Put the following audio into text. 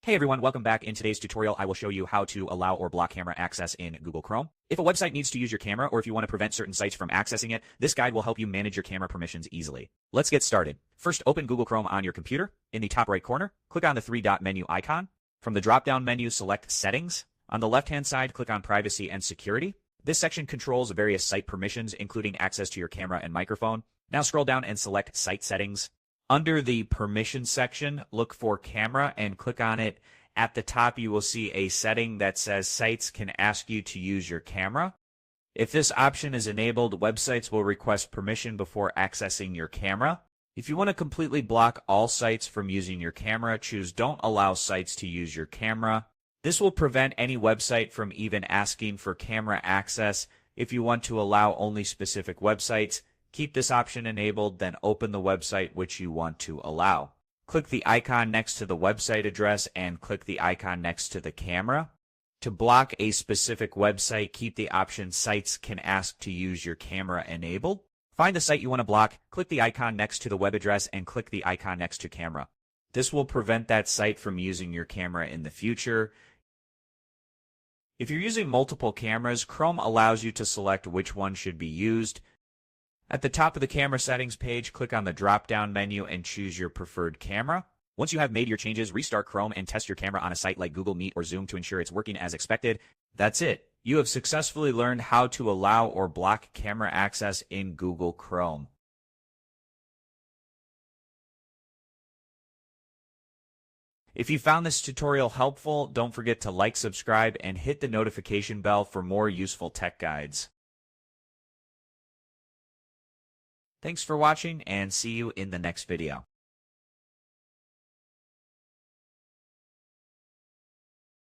Hey everyone, welcome back. In today's tutorial, I will show you how to allow or block camera access in Google Chrome. If a website needs to use your camera or if you want to prevent certain sites from accessing it, this guide will help you manage your camera permissions easily. Let's get started. First, open Google Chrome on your computer. In the top right corner, click on the three-dot menu icon. From the drop-down menu, select Settings. On the left-hand side, click on Privacy and Security. This section controls various site permissions, including access to your camera and microphone. Now scroll down and select Site Settings. Under the Permissions section, look for Camera and click on it. At the top, you will see a setting that says Sites can ask you to use your camera. If this option is enabled, websites will request permission before accessing your camera. If you want to completely block all sites from using your camera, choose Don't Allow Sites to Use Your Camera. This will prevent any website from even asking for camera access. If you want to allow only specific websites, keep this option enabled, then open the website which you want to allow. Click the icon next to the website address and click the icon next to the camera. To block a specific website, keep the option Sites can ask to use your camera enabled. Find the site you want to block, click the icon next to the web address, and click the icon next to camera. This will prevent that site from using your camera in the future. If you're using multiple cameras, Chrome allows you to select which one should be used. At the top of the camera settings page, click on the drop-down menu and choose your preferred camera. Once you have made your changes, restart Chrome and test your camera on a site like Google Meet or Zoom to ensure it's working as expected. That's it. You have successfully learned how to allow or block camera access in Google Chrome. If you found this tutorial helpful, don't forget to like, subscribe, and hit the notification bell for more useful tech guides. Thanks for watching, and see you in the next video.